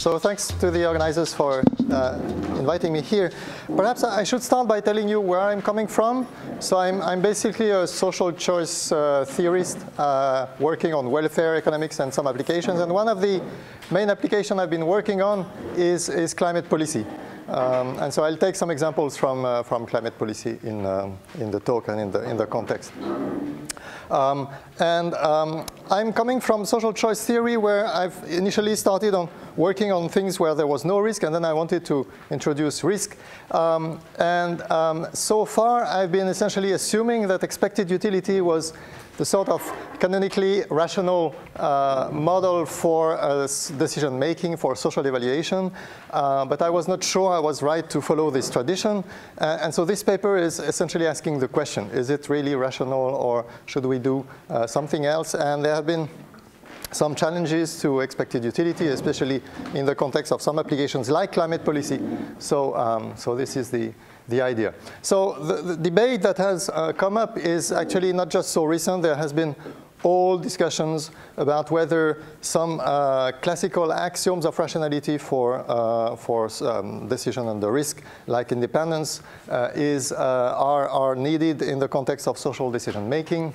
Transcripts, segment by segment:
So thanks to the organizers for inviting me here. Perhaps I should start by telling you where I'm coming from. So I'm basically a social choice theorist working on welfare economics and some applications. And one of the main applications I've been working on is climate policy. And so I'll take some examples from climate policy in the talk and in the context. I'm coming from social choice theory, where I've initially started on working on things where there was no risk, and then I wanted to introduce risk. So far, I've been essentially assuming that expected utility was the sort of canonically rational model for decision making, for social evaluation. But I was not sure I was right to follow this tradition. And so this paper is essentially asking the question, is it really rational, or should we do something else? And there have been some challenges to expected utility, especially in the context of some applications like climate policy. So this is the idea. So the debate that has come up is actually not just so recent. There has been all discussions about whether some classical axioms of rationality for decision under risk, like independence, are needed in the context of social decision making.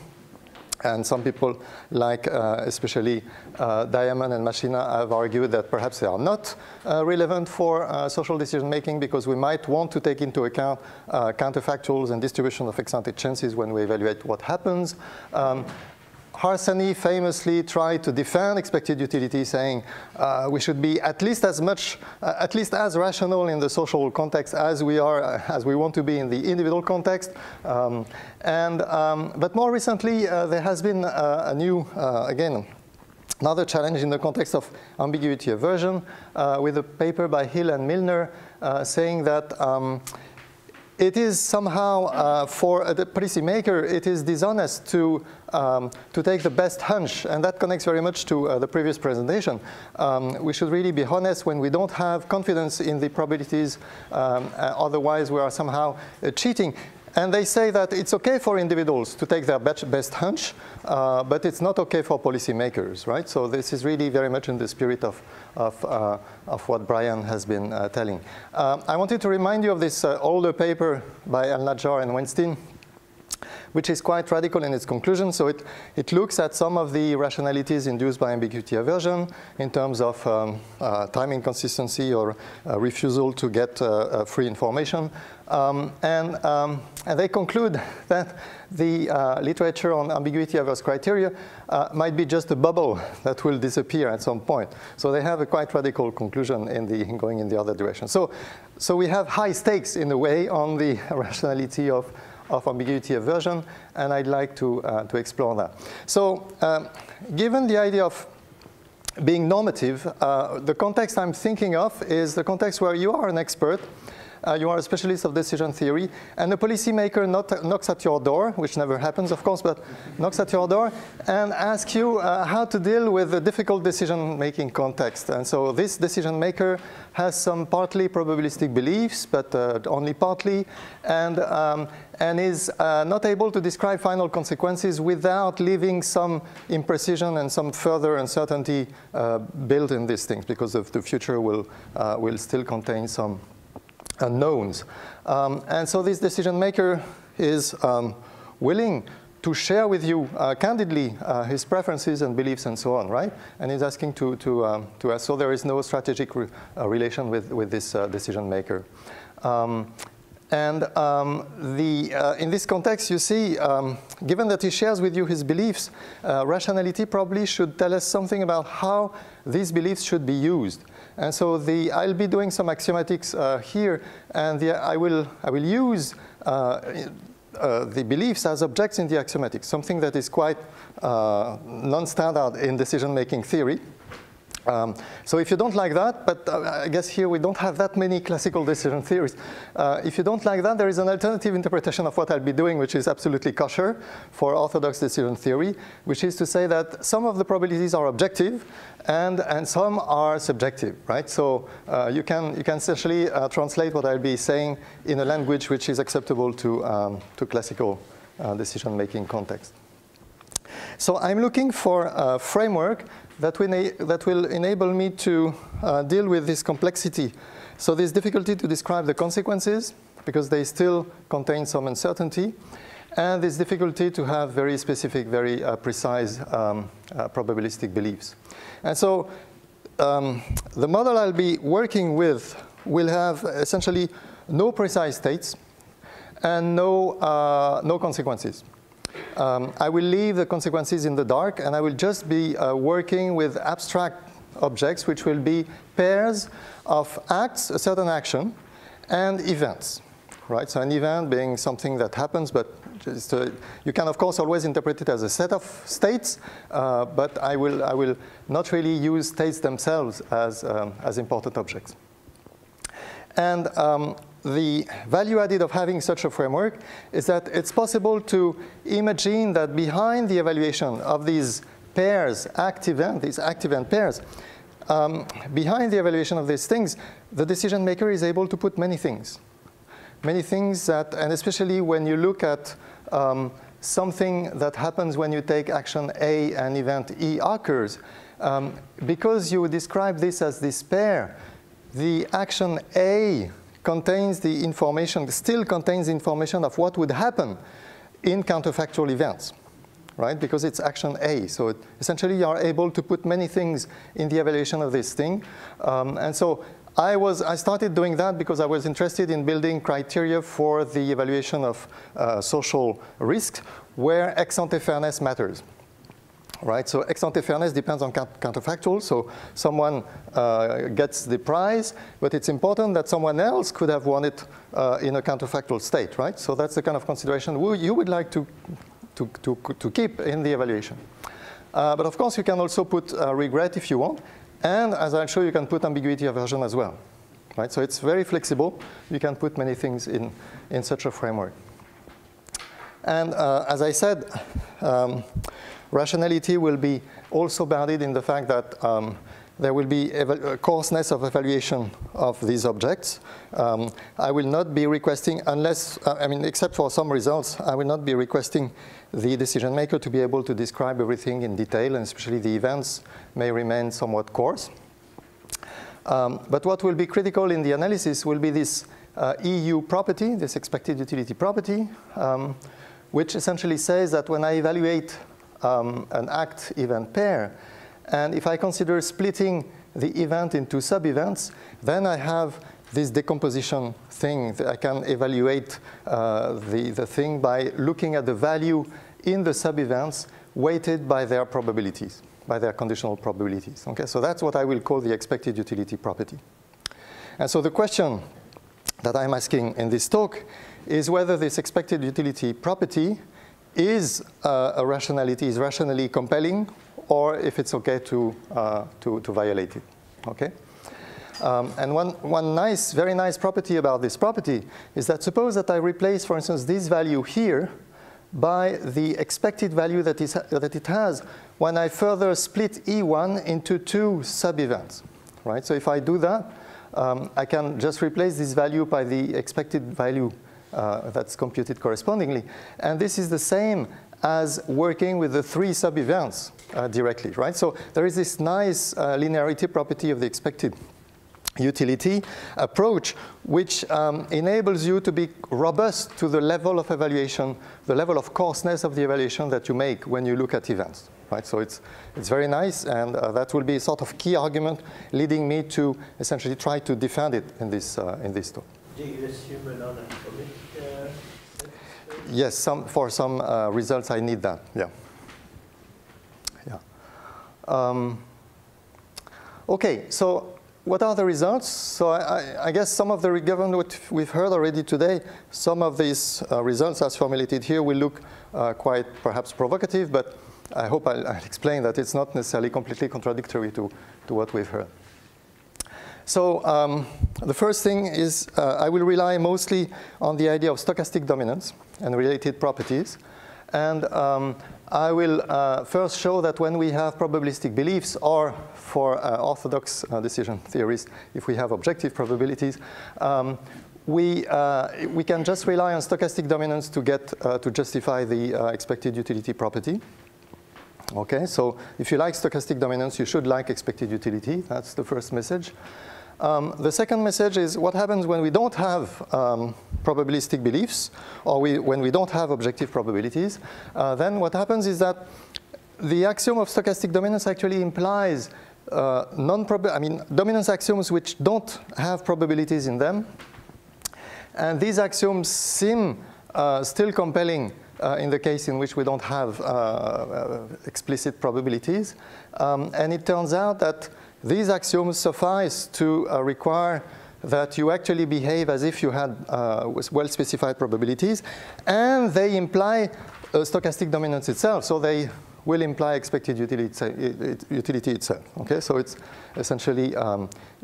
And some people, like especially Diamond and Machina, have argued that perhaps they are not relevant for social decision-making, because we might want to take into account counterfactuals and distribution of ex-ante chances when we evaluate what happens. Harsanyi famously tried to defend expected utility, saying we should be at least as rational in the social context as we want to be in the individual context. But more recently, there has been a new, again, another challenge in the context of ambiguity aversion, with a paper by Hill and Milner saying that it is somehow, for the policymaker, it is dishonest to take the best hunch, and that connects very much to the previous presentation. We should really be honest when we don't have confidence in the probabilities, otherwise we are somehow cheating. And they say that it's okay for individuals to take their best hunch, but it's not okay for policymakers, right? So this is really very much in the spirit of what Brian has been telling. I wanted to remind you of this older paper by Al-Najjar and Weinstein, which is quite radical in its conclusion. So it looks at some of the rationalities induced by ambiguity aversion in terms of time inconsistency or refusal to get free information. And they conclude that the literature on ambiguity averse criteria might be just a bubble that will disappear at some point. So they have a quite radical conclusion in going in the other direction. So we have high stakes in a way on the rationality of ambiguity aversion, and I'd like to explore that. So given the idea of being normative, the context I'm thinking of is the context where you are an expert, you are a specialist of decision theory, and a policymaker knocks at your door, which never happens, of course, but knocks at your door and asks you how to deal with a difficult decision-making context. And so this decision maker has some partly probabilistic beliefs, but only partly, and is not able to describe final consequences without leaving some imprecision and some further uncertainty built in these things, because the future will still contain some unknowns. And so this decision maker is willing to share with you candidly his preferences and beliefs and so on, right? And he's asking to us, so there is no strategic relation with this decision maker. In this context, you see, given that he shares with you his beliefs, rationality probably should tell us something about how these beliefs should be used. And so I'll be doing some axiomatics here, and I will use the beliefs as objects in the axiomatics, something that is quite non-standard in decision-making theory. So if you don't like that, but I guess here we don't have that many classical decision theories. If you don't like that, there is an alternative interpretation of what I'll be doing, which is absolutely kosher for orthodox decision theory, which is to say that some of the probabilities are objective and some are subjective, right? So you can essentially translate what I'll be saying in a language which is acceptable to classical decision-making context. So I'm looking for a framework that will enable me to deal with this complexity. So this difficulty to describe the consequences, because they still contain some uncertainty, and this difficulty to have very specific, very precise probabilistic beliefs. And so the model I'll be working with will have essentially no precise states and no consequences. I will leave the consequences in the dark, and I will just be working with abstract objects, which will be pairs of acts, a certain action, and events. Right? So an event being something that happens, but just, you can, of course, always interpret it as a set of states, but I will not really use states themselves as important objects. And the value added of having such a framework is that it's possible to imagine that behind the evaluation of these pairs, these act-event pairs, behind the evaluation of these things, the decision maker is able to put many things. Many things that, and especially when you look at something that happens when you take action A and event E occurs, because you describe this as this pair, the action A contains the information, still contains information of what would happen in counterfactual events, right? Because it's action A. So essentially you are able to put many things in the evaluation of this thing. And so I started doing that because I was interested in building criteria for the evaluation of social risk where ex-ante fairness matters. Right, so ex-ante fairness depends on counterfactual. So someone gets the prize, but it's important that someone else could have won it in a counterfactual state, right? So that's the kind of consideration you would like to keep in the evaluation. But of course, you can also put regret if you want. And as I'll show you, can put ambiguity aversion as well. Right? So it's very flexible. You can put many things in such a framework. And as I said, rationality will be also bounded in the fact that there will be a coarseness of evaluation of these objects. I will not be requesting, except for some results, I will not be requesting the decision maker to be able to describe everything in detail, and especially the events may remain somewhat coarse. But what will be critical in the analysis will be this EU property, this expected utility property, which essentially says that when I evaluate an act-event pair, and if I consider splitting the event into sub-events, then I have this decomposition thing. I can evaluate the thing by looking at the value in the sub-events weighted by their probabilities, by their conditional probabilities. Okay, so that's what I will call the expected utility property. And so the question that I'm asking in this talk is whether this expected utility property is a rationality, is rationally compelling, or if it's okay to violate it. Okay? And one nice, very nice property about this property is that suppose that I replace, for instance, this value here by the expected value that it has when I further split E1 into two sub-events. Right? So if I do that, I can just replace this value by the expected value that's computed correspondingly. And this is the same as working with the three sub-events directly, right? So there is this nice linearity property of the expected utility approach, which enables you to be robust to the level of evaluation, the level of coarseness of the evaluation that you make when you look at events, right? So it's very nice, and that will be a sort of key argument leading me to essentially try to defend it in this talk. Do you assume a non-atomic? Yes, for some results I need that. Yeah. Yeah. Okay, so what are the results? So I guess some of the, given what we've heard already today, some of these results as formulated here will look quite perhaps provocative, but I hope I'll explain that it's not necessarily completely contradictory to what we've heard. So the first thing is I will rely mostly on the idea of stochastic dominance and related properties. And I will first show that when we have probabilistic beliefs, or for orthodox decision theories, if we have objective probabilities, we can just rely on stochastic dominance to get to justify the expected utility property. Okay, so if you like stochastic dominance, you should like expected utility. That's the first message. The second message is what happens when we don't have probabilistic beliefs, or when we don't have objective probabilities. Then what happens is that the axiom of stochastic dominance actually implies dominance axioms which don't have probabilities in them. And these axioms seem still compelling in the case in which we don't have explicit probabilities. And it turns out that these axioms suffice to require that you actually behave as if you had well-specified probabilities, and they imply stochastic dominance itself, so they will imply expected utility itself. Okay, so it's essentially,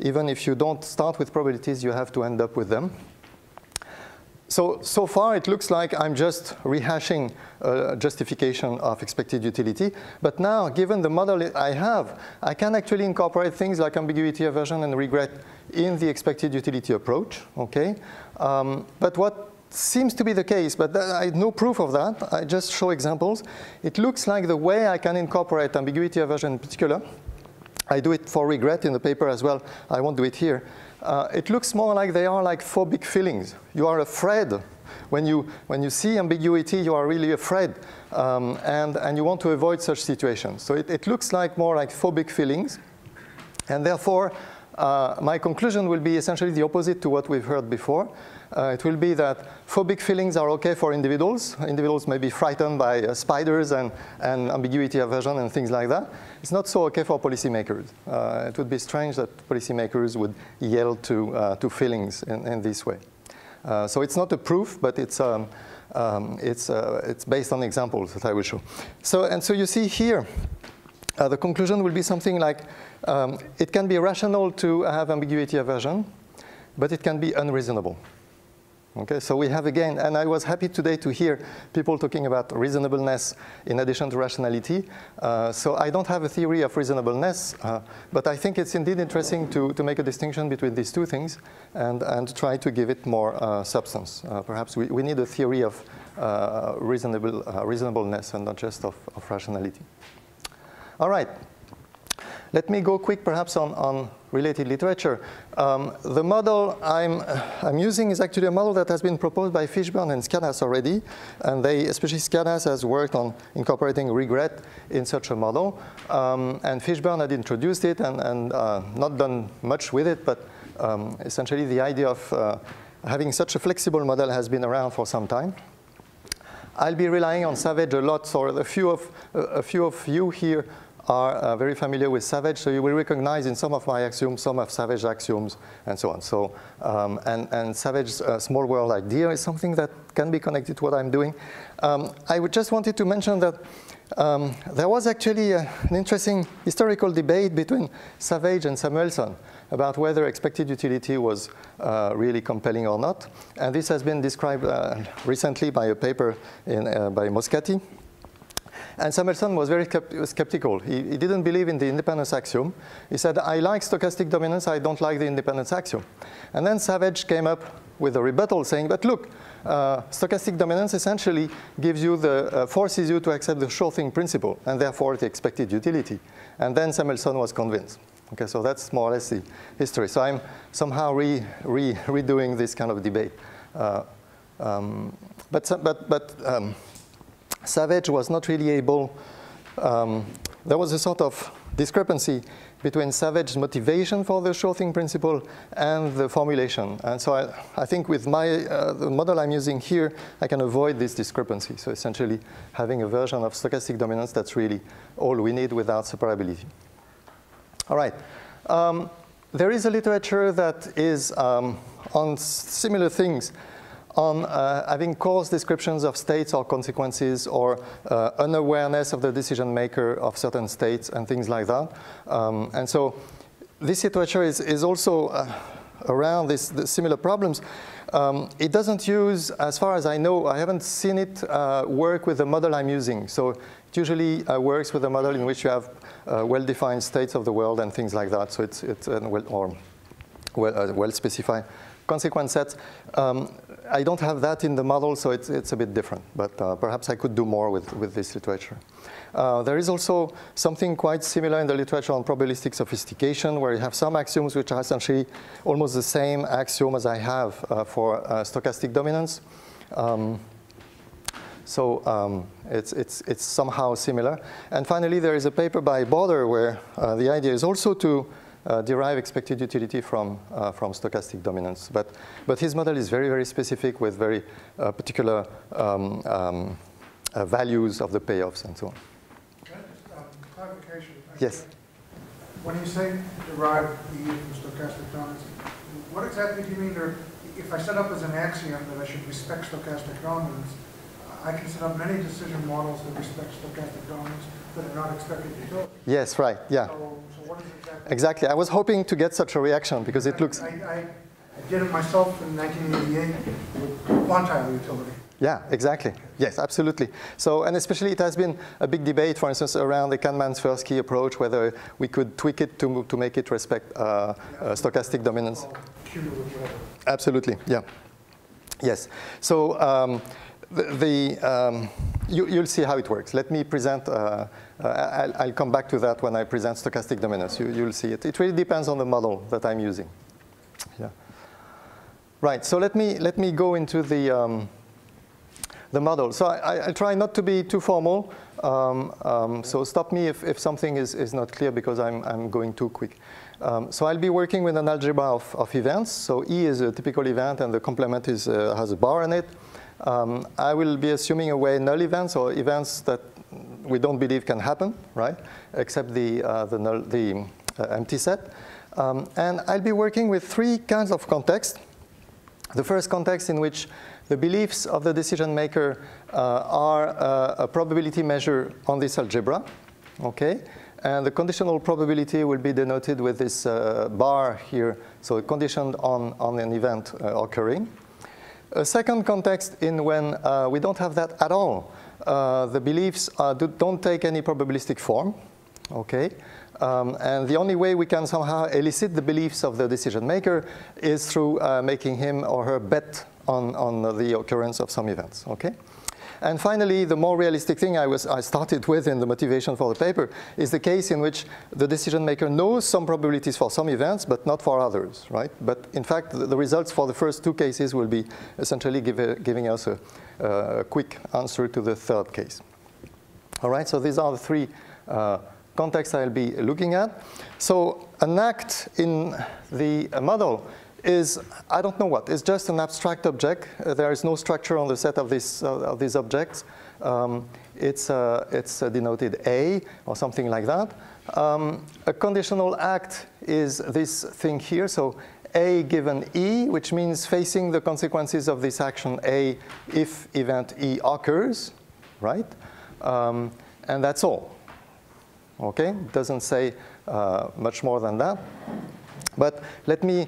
even if you don't start with probabilities, you have to end up with them. So far, it looks like I'm just rehashing justification of expected utility. But now, given the model I have, I can actually incorporate things like ambiguity, aversion, and regret in the expected utility approach. Okay? But what seems to be the case, but I have no proof of that. I just show examples. It looks like the way I can incorporate ambiguity, aversion in particular, I do it for regret in the paper as well. I won't do it here. It looks more like they are like phobic feelings. You are afraid. When you see ambiguity, you are really afraid. And you want to avoid such situations. So it looks like more like phobic feelings. And therefore, my conclusion will be essentially the opposite to what we've heard before. It will be that phobic feelings are OK for individuals. Individuals may be frightened by spiders and ambiguity aversion and things like that. It's not so OK for policymakers. It would be strange that policymakers would yell to feelings in this way. So it's not a proof, but it's based on examples that I will show. So you see here, the conclusion will be something like, it can be rational to have ambiguity aversion, but it can be unreasonable. Okay, so we have again, and I was happy today to hear people talking about reasonableness in addition to rationality. So I don't have a theory of reasonableness, but I think it's indeed interesting to make a distinction between these two things and try to give it more substance. Perhaps we need a theory of reasonableness and not just of rationality. All right. Let me go quick perhaps on related literature. The model I'm using is actually a model that has been proposed by Fishburne and Scadas already. And especially Scadas has worked on incorporating regret in such a model. And Fishburne had introduced it and not done much with it. But essentially, the idea of having such a flexible model has been around for some time. I'll be relying on Savage a lot. So a few of you here are very familiar with Savage, so you will recognize in some of my axioms some of Savage axioms and so on. So, and Savage's small world idea is something that can be connected to what I'm doing. I just wanted to mention that there was actually an interesting historical debate between Savage and Samuelson about whether expected utility was really compelling or not. And this has been described recently by a paper by Moscati. And Samuelson was very skeptical. He didn't believe in the independence axiom. He said, I like stochastic dominance, I don't like the independence axiom. And then Savage came up with a rebuttal saying, but look, stochastic dominance essentially gives you forces you to accept the sure thing principle, and therefore the expected utility. And then Samuelson was convinced. Okay, so that's more or less the history. So I'm somehow redoing this kind of debate. Savage was not really able, there was a sort of discrepancy between Savage's motivation for the sure thing principle and the formulation. And so I think with the model I'm using here, I can avoid this discrepancy. So essentially having a version of stochastic dominance that's really all we need without separability. All right. There is a literature that is on similar things, on having cause descriptions of states or consequences or unawareness of the decision maker of certain states and things like that. And so this literature is also around the similar problems. It doesn't use, as far as I know, I haven't seen it work with the model I'm using. So it usually works with a model in which you have well-defined states of the world and things like that. So it's well-specified consequence sets. I don't have that in the model, so it's a bit different. But perhaps I could do more with this literature. There is also something quite similar in the literature on probabilistic sophistication, where you have some axioms which are essentially almost the same axiom as I have for stochastic dominance. It's somehow similar. And finally, there is a paper by Border where the idea is also to derive expected utility from stochastic dominance. But his model is very, very specific with very particular values of the payoffs and so on. Clarification. Yes. When you say derive E from stochastic dominance, what exactly do you mean there? If I set up as an axiom that I should respect stochastic dominance, I can set up many decision models that respect stochastic dominance that are not expected utility. Yes, right, yeah. So what is exactly? Exactly. I was hoping to get such a reaction because it looks... I did it myself in 1988 with quantile utility. Yeah, exactly. Yes, absolutely. So, and especially it has been a big debate, for instance, around the Kahneman's first key approach, whether we could tweak it to make it respect stochastic dominance. Absolutely, yeah. Yes. So you'll see how it works. Let me present, I'll come back to that when I present stochastic dominance. You'll see it. It really depends on the model that I'm using. Yeah. Right, so let me go into the model. So I'll try not to be too formal. So stop me if something is not clear because I'm going too quick. So I'll be working with an algebra of events. So E is a typical event and the complement has a bar in it. I will be assuming away null events or events that we don't believe can happen, right? Except the empty set. And I'll be working with three kinds of context. The first context in which the beliefs of the decision maker are a probability measure on this algebra, okay? And the conditional probability will be denoted with this bar here, so conditioned on an event occurring. A second context in when we don't have that at all. The beliefs don't take any probabilistic form, okay? And the only way we can somehow elicit the beliefs of the decision maker is through making him or her bet on the occurrence of some events, okay? And finally, the more realistic thing I started with in the motivation for the paper is the case in which the decision maker knows some probabilities for some events, but not for others, right? But in fact, the results for the first two cases will be essentially giving us a quick answer to the third case. All right, so these are the three contexts I'll be looking at. So an act in the model is, I don't know what, it's just an abstract object. There is no structure on the set of these objects. It's denoted A or something like that. A conditional act is this thing here. So A given E, which means facing the consequences of this action A if event E occurs, right? And that's all. Okay, it doesn't say much more than that. But let me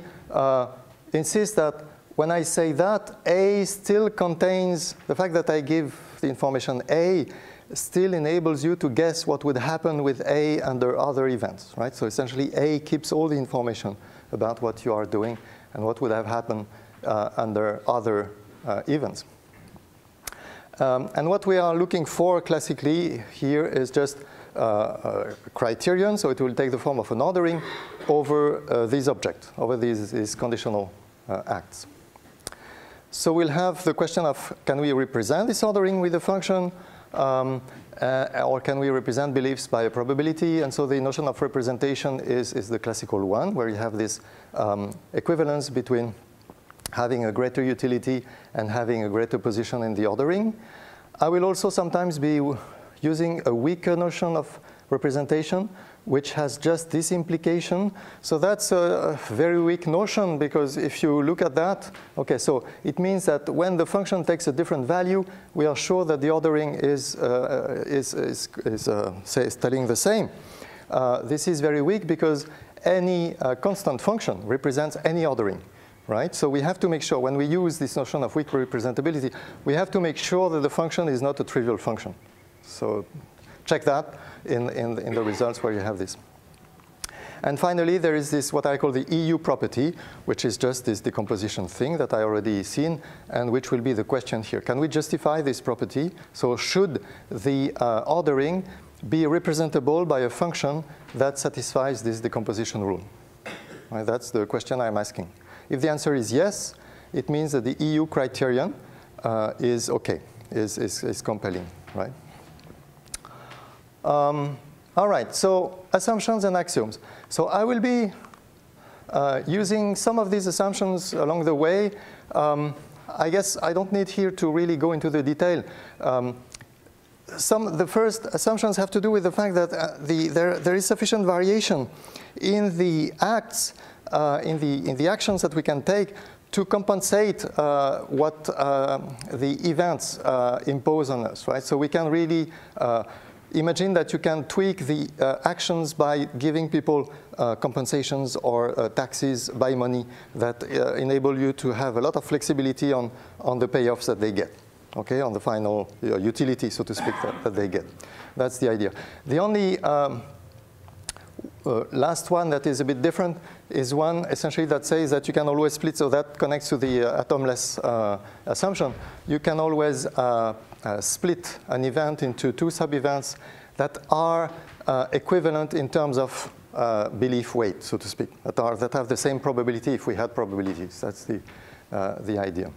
insist that when I say that, A still contains, the fact that I give the information A still enables you to guess what would happen with A under other events, right? So essentially, A keeps all the information about what you are doing and what would have happened under other events. And what we are looking for classically here is just a criterion, so it will take the form of an ordering over these objects, over these conditional acts. So we'll have the question of, can we represent this ordering with a function, or can we represent beliefs by a probability? And so the notion of representation is the classical one, where you have this equivalence between having a greater utility and having a greater position in the ordering. I will also sometimes be using a weaker notion of representation, which has just this implication. So that's a very weak notion, because if you look at that, okay, so it means that when the function takes a different value, we are sure that the ordering is telling the same. This is very weak because any constant function represents any ordering, right? So we have to make sure when we use this notion of weak representability, we have to make sure that the function is not a trivial function. So check that in the results where you have this. And finally, there is this, what I call the EU property, which is just this decomposition thing that I already seen, and which will be the question here. Can we justify this property? So should the ordering be representable by a function that satisfies this decomposition rule? Right, that's the question I'm asking. If the answer is yes, it means that the EU criterion is okay, is compelling, right? All right, so assumptions and axioms. So I will be using some of these assumptions along the way. I guess I don't need here to really go into the detail. The first assumptions have to do with the fact that there is sufficient variation in the acts, in the actions that we can take to compensate what the events impose on us, right? So we can really imagine that you can tweak the actions by giving people compensations or taxes by money that enable you to have a lot of flexibility on the payoffs that they get, okay, on the final utility, so to speak, that they get. That's the idea. The only last one that is a bit different is one essentially that says that you can always split, so that connects to the atomless assumption. You can always split an event into two sub-events that are equivalent in terms of belief weight, so to speak, that have the same probability if we had probabilities. That's the idea.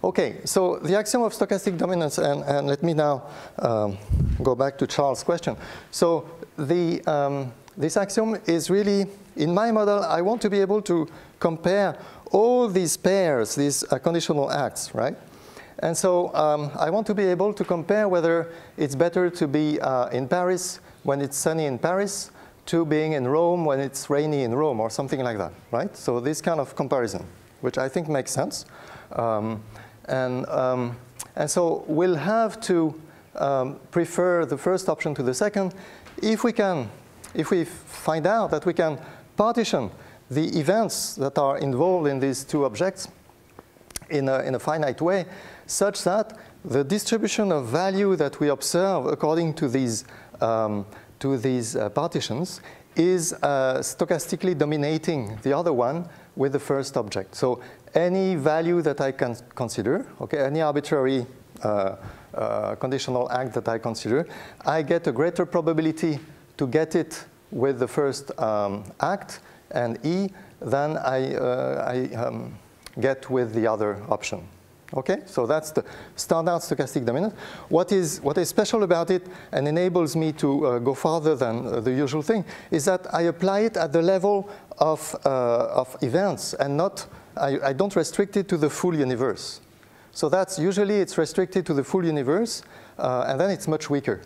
Okay, so the axiom of stochastic dominance, and let me now go back to Charles' question. So this axiom is really, in my model, I want to be able to compare all these pairs, these conditional acts, right? And so I want to be able to compare whether it's better to be in Paris when it's sunny in Paris to being in Rome when it's rainy in Rome, or something like that, right? So this kind of comparison, which I think makes sense. And so we'll have to prefer the first option to the second if we find out that we can partition the events that are involved in these two objects in a finite way, such that the distribution of value that we observe according to these partitions is stochastically dominating the other one with the first object. So any value that I can consider, okay, any arbitrary conditional act that I consider, I get a greater probability to get it with the first act and E than I get with the other option. Okay, so that's the standard stochastic dominance. What is special about it and enables me to go farther than the usual thing is that I apply it at the level of events and not, I don't restrict it to the full universe. So that's usually it's restricted to the full universe and then it's much weaker.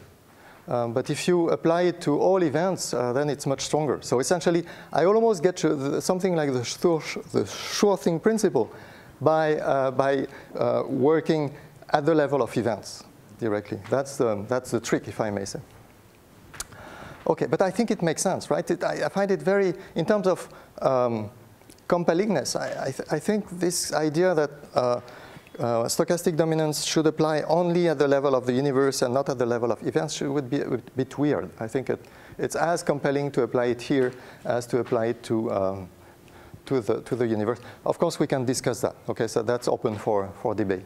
But if you apply it to all events, then it's much stronger. So essentially, I almost get something like the sure thing principle by working at the level of events directly. That's the trick, if I may say. Okay, but I think it makes sense, right? I find it very, in terms of compellingness, I think this idea that stochastic dominance should apply only at the level of the universe and not at the level of events would be a bit weird. I think it's as compelling to apply it here as to apply it to the universe. Of course, we can discuss that. Okay, so that's open for debate.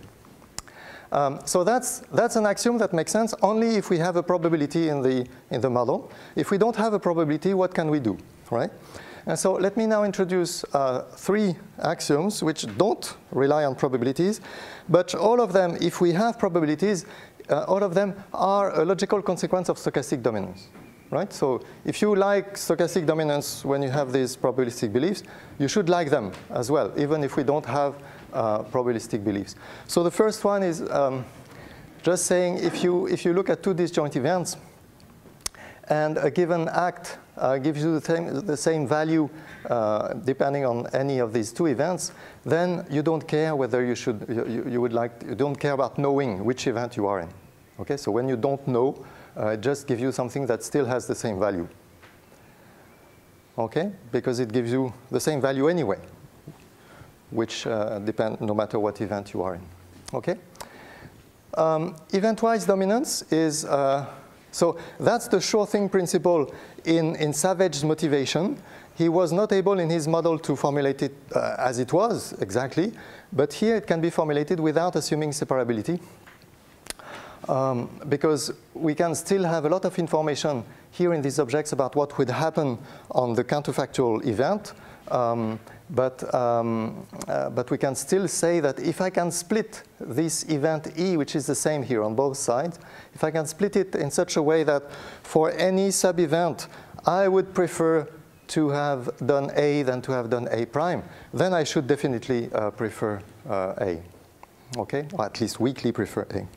So that's an axiom that makes sense only if we have a probability in the model. If we don't have a probability, what can we do, right? And so let me now introduce three axioms which don't rely on probabilities, but all of them, if we have probabilities, all of them are a logical consequence of stochastic dominance, right? So if you like stochastic dominance when you have these probabilistic beliefs, you should like them as well, even if we don't have probabilistic beliefs. So the first one is just saying if you look at two disjoint events and a given act gives you the same value depending on any of these two events, then you don't care whether you don't care about knowing which event you are in. Okay, so when you don't know, it just gives you something that still has the same value. Okay, because it gives you the same value anyway, which depends no matter what event you are in. Okay, event-wise dominance is So that's the sure thing principle in Savage's motivation. He was not able in his model to formulate it as it was exactly, but here it can be formulated without assuming separability. Because we can still have a lot of information here in these objects about what would happen on the counterfactual event. But we can still say that if I can split this event E, which is the same here on both sides, if I can split it in such a way that for any sub-event, I would prefer to have done A than to have done A prime, then I should definitely prefer A, okay? Or at least weakly prefer A.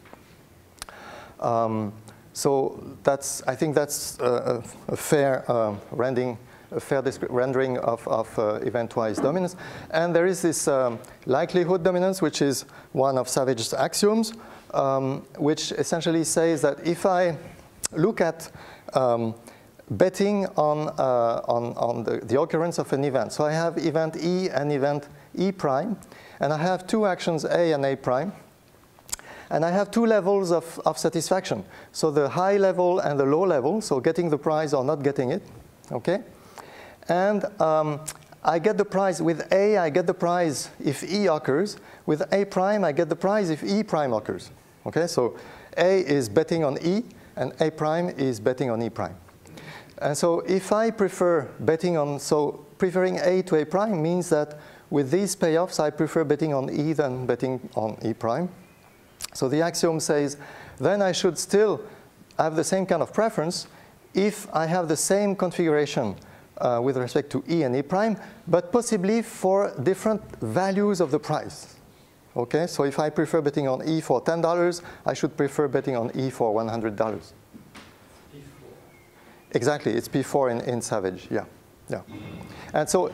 So that's, I think that's a fair rendering of event-wise dominance. And there is this likelihood dominance, which is one of Savage's axioms, which essentially says that if I look at betting on the occurrence of an event, so I have event E and event E prime, and I have two actions A and A prime, and I have two levels of satisfaction. So the high level and the low level, so getting the prize or not getting it, okay? And I get the prize with A, I get the prize if E occurs. With A prime, I get the prize if E prime occurs, okay? So A is betting on E, and A prime is betting on E prime. And so if I prefer betting on, so preferring A to A prime means that with these payoffs, I prefer betting on E than betting on E prime. So the axiom says, then I should still have the same kind of preference if I have the same configuration with respect to E and E prime, but possibly for different values of the price. Okay, so if I prefer betting on E for $10, I should prefer betting on E for $100. P4. Exactly, it's P4 in Savage, yeah. Yeah. And so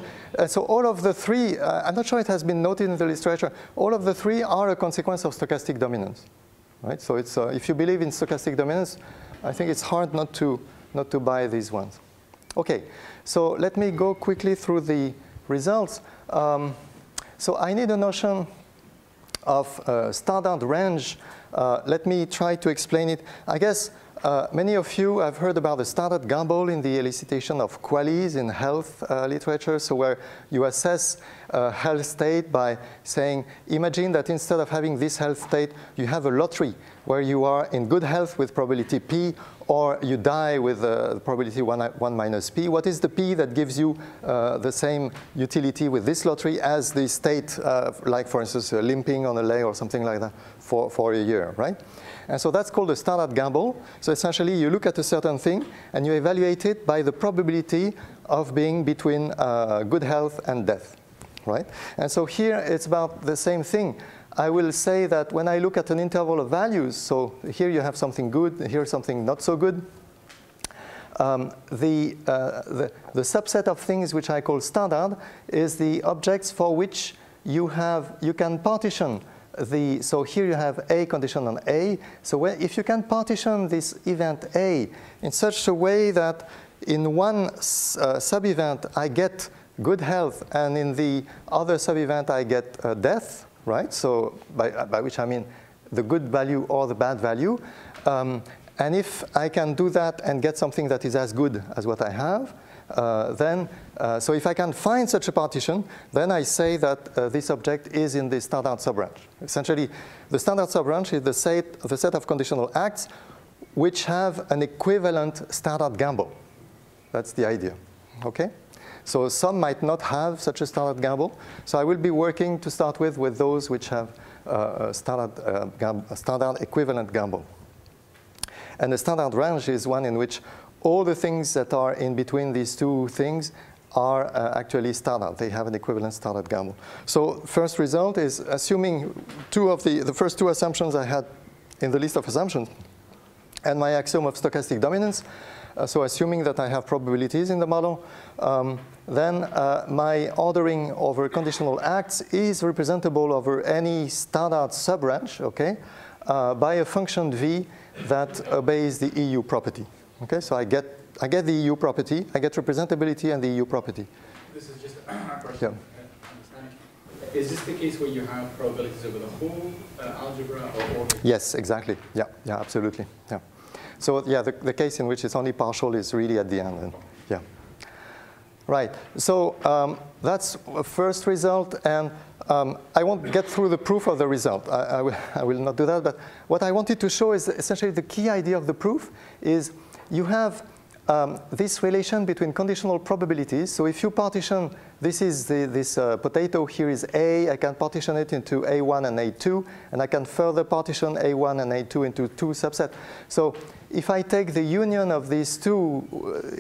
all of the three, I'm not sure it has been noted in the literature, all of the three are a consequence of stochastic dominance, right? So it's, if you believe in stochastic dominance, I think it's hard not to buy these ones. Okay, so let me go quickly through the results. So I need a notion of standard range. Let me try to explain it. I guess many of you have heard about the standard gamble in the elicitation of QALYs in health literature, so where you assess health state by saying, imagine that instead of having this health state, you have a lottery where you are in good health with probability P, or you die with probability 1 minus P. What is the P that gives you the same utility with this lottery as the state, like for instance, limping on a leg or something like that for a year, right? And so that's called a standard gamble. So essentially, you look at a certain thing, and you evaluate it by the probability of being between good health and death, right? And so here, it's about the same thing. I will say that when I look at an interval of values, so here you have something good, here something not so good, the subset of things which I call standard is the objects for which you can partition so here you have A condition on A. So if you can partition this event A in such a way that in one sub-event I get good health, and in the other sub-event I get death, right? So by which I mean the good value or the bad value. And if I can do that and get something that is as good as what I have, so if I can find such a partition, then I say that this object is in the standard subbranch. Essentially, the standard subbranch is the set of conditional acts which have an equivalent standard gamble. That's the idea, okay? So some might not have such a standard gamble. So I will be working to start with those which have a standard equivalent gamble. And the standard range is one in which all the things that are in between these two things are actually standard. They have an equivalent standard gamble. So first result is assuming the first two assumptions I had in the list of assumptions and my axiom of stochastic dominance. So assuming that I have probabilities in the model, then my ordering over conditional acts is representable over any standard subrange, okay, by a function V that obeys the EU property. Okay, so I get the EU property, I get representability and the EU property. This is just a question. Yeah. Is this the case where you have probabilities over the whole algebra or? Yes, exactly. Yeah, absolutely. Yeah. So yeah, the case in which it's only partial is really at the end. And, yeah. Right. So that's a first result, and I won't get through the proof of the result. I will not do that. But what I wanted to show is essentially the key idea of the proof is you have this relation between conditional probabilities. So if you partition, this potato here is A, I can partition it into A1 and A2, and I can further partition A1 and A2 into two subsets. So if I take the union of these two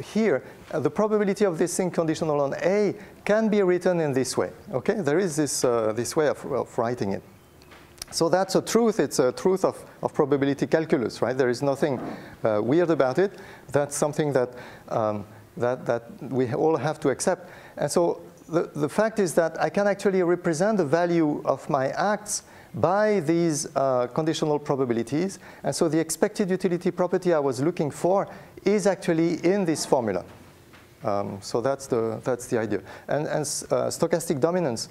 here, the probability of this thing conditional on A can be written in this way. Okay, there is this way of writing it. So that's a truth. It's a truth of probability calculus, right? There is nothing weird about it. That's something that that we all have to accept. And so the fact is that I can actually represent the value of my acts by these conditional probabilities. And so the expected utility property I was looking for is actually in this formula. So that's the idea. And stochastic dominance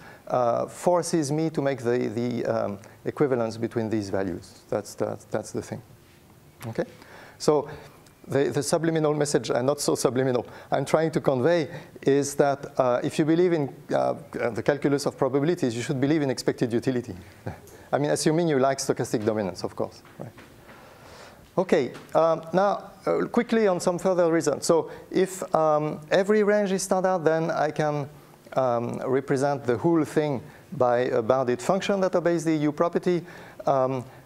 forces me to make the equivalence between these values. That's the thing. Okay? So the subliminal message, and not so subliminal, I'm trying to convey is that if you believe in the calculus of probabilities, you should believe in expected utility. I mean, assuming you like stochastic dominance, of course. Right? Okay, now quickly on some further reasons. So if every range is standard, then I can represent the whole thing by a bounded function that obeys the EU property.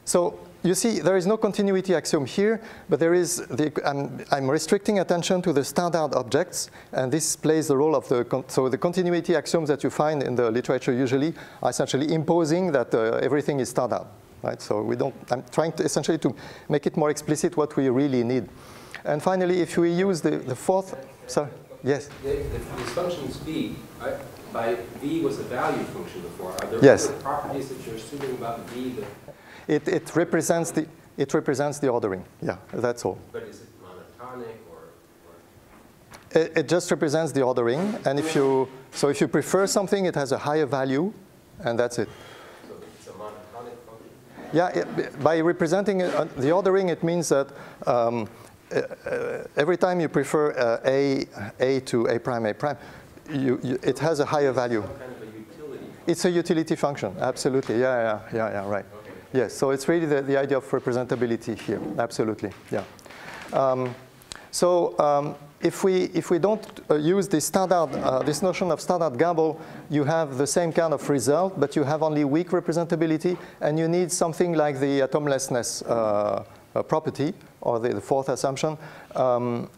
So you see, there is no continuity axiom here, but there is I'm restricting attention to the standard objects, and this plays the role of so the continuity axioms that you find in the literature usually are essentially imposing that everything is standard. Right, so I'm trying to essentially to make it more explicit what we really need. And finally, if we use the fourth, sorry, yes? These functions B, by V was a value function before. Are there yes. other properties that you're assuming about V that? It represents the ordering. Yeah, that's all. But is it monotonic or? It just represents the ordering, and if you prefer something, it has a higher value, and that's it. Yeah, by representing the ordering, it means that every time you prefer A to A prime, it has a higher value. Some kind of a utility. It's a utility function, absolutely. Yeah, right. Okay. Yes, so it's really the idea of representability here, absolutely. Yeah. If we don't use this standard, this notion of standard gamble, you have the same kind of result, but you have only weak representability, and you need something like the atomlessness property, or the fourth assumption,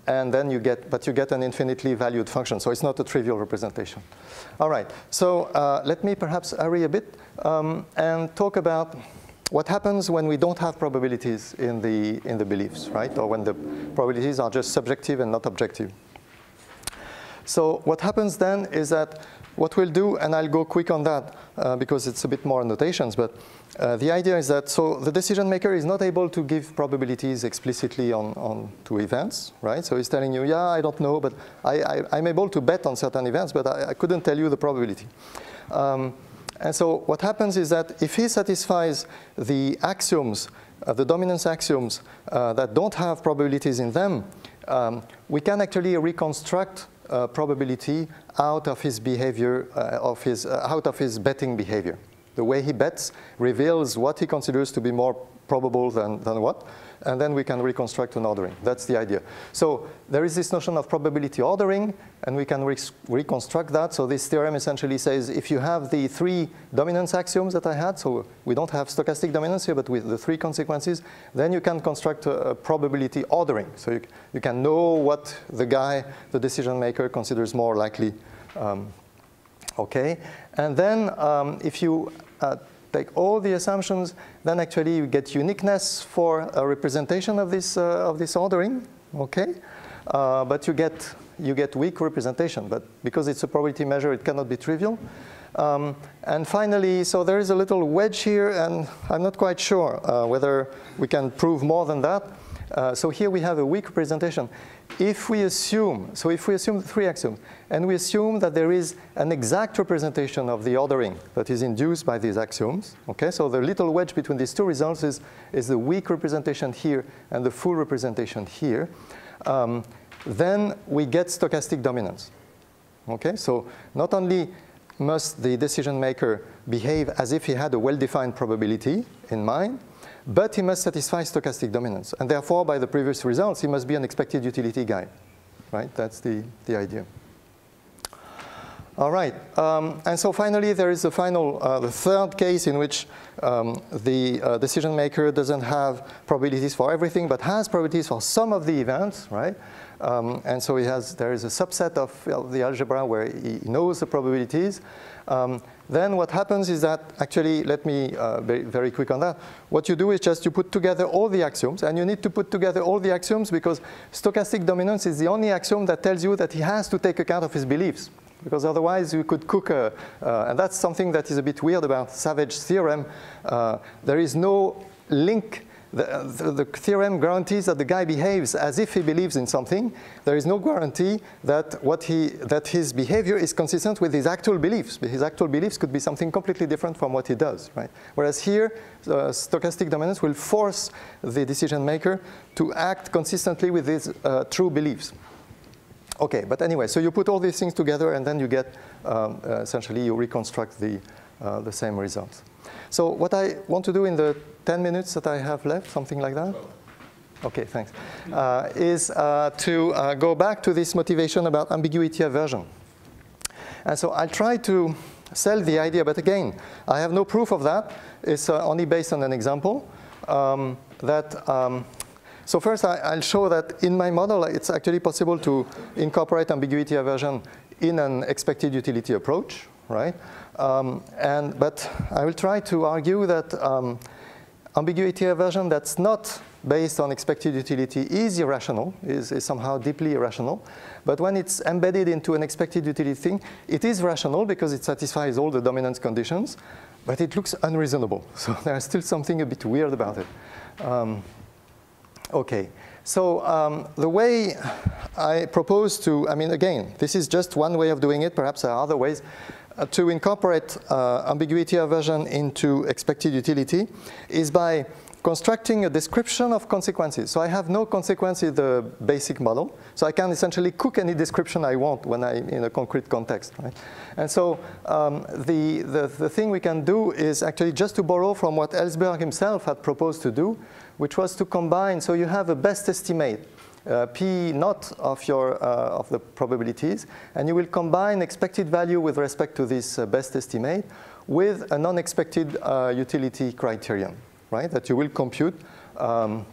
and then you get an infinitely valued function. So it's not a trivial representation. All right. So let me perhaps hurry a bit and talk about what happens when we don't have probabilities in the beliefs, right? Or when the probabilities are just subjective and not objective. So what happens then is that what we'll do, and I'll go quick on that because it's a bit more annotations, but the idea is that so the decision maker is not able to give probabilities explicitly on to events, right? So he's telling you, yeah, I don't know, but I'm able to bet on certain events, but I couldn't tell you the probability. And so what happens is that if he satisfies the axioms, the dominance axioms that don't have probabilities in them, we can actually reconstruct probability out of his behavior, out of his betting behavior. The way he bets reveals what he considers to be more probable than what, and then we can reconstruct an ordering. That's the idea. So there is this notion of probability ordering, and we can reconstruct that. So this theorem essentially says if you have the three dominance axioms that I had, so we don't have stochastic dominance here, but with the three consequences, then you can construct a probability ordering. So you can know what the decision maker, considers more likely. Okay, and then if you take all the assumptions, then actually you get uniqueness for a representation of this ordering. Okay, but you get weak representation. But because it's a probability measure, it cannot be trivial. And finally, so there is a little wedge here, and I'm not quite sure whether we can prove more than that. So here we have a weak representation. If we assume the three axioms, and we assume that there is an exact representation of the ordering that is induced by these axioms, okay? So the little wedge between these two results is the weak representation here and the full representation here. Then we get stochastic dominance, okay? So not only must the decision maker behave as if he had a well-defined probability in mind, but he must satisfy stochastic dominance. And therefore, by the previous results, he must be an expected utility guy, right? That's the idea. All right, and so finally, there is the third case in which the decision maker doesn't have probabilities for everything, but has probabilities for some of the events, right? And so there is a subset of the algebra where he knows the probabilities. Then what happens is that, actually, let me be very quick on that. What you do is just you put together all the axioms, and you need to put together all the axioms because stochastic dominance is the only axiom that tells you that he has to take account of his beliefs. Because otherwise you could cook and that's something that is a bit weird about Savage's theorem. There is no link. The theorem guarantees that the guy behaves as if he believes in something. There is no guarantee that his behavior is consistent with his actual beliefs. His actual beliefs could be something completely different from what he does, right? Whereas here, stochastic dominance will force the decision maker to act consistently with his true beliefs. Okay, but anyway, so you put all these things together, and then you get essentially you reconstruct the same results. So what I want to do in the 10 minutes that I have left, something like that? Okay, thanks. Is to go back to this motivation about ambiguity aversion. And so I'll try to sell the idea, but again, I have no proof of that. It's only based on an example so first, I'll show that in my model, it's actually possible to incorporate ambiguity aversion in an expected utility approach, right? But I will try to argue that ambiguity aversion that's not based on expected utility is irrational, is somehow deeply irrational. But when it's embedded into an expected utility thing, it is rational because it satisfies all the dominance conditions, but it looks unreasonable. So there's still something a bit weird about it. Okay, so the way I propose to, I mean, again, this is just one way of doing it. Perhaps there are other ways to incorporate ambiguity aversion into expected utility is by constructing a description of consequences. So I have no consequence in the basic model. So I can essentially cook any description I want when I'm in a concrete context, right? And so the thing we can do is actually just to borrow from what Ellsberg himself had proposed to do, which was to combine. So you have a best estimate, P naught of the probabilities, and you will combine expected value with respect to this best estimate with a non-expected utility criterion, right, that you will compute. And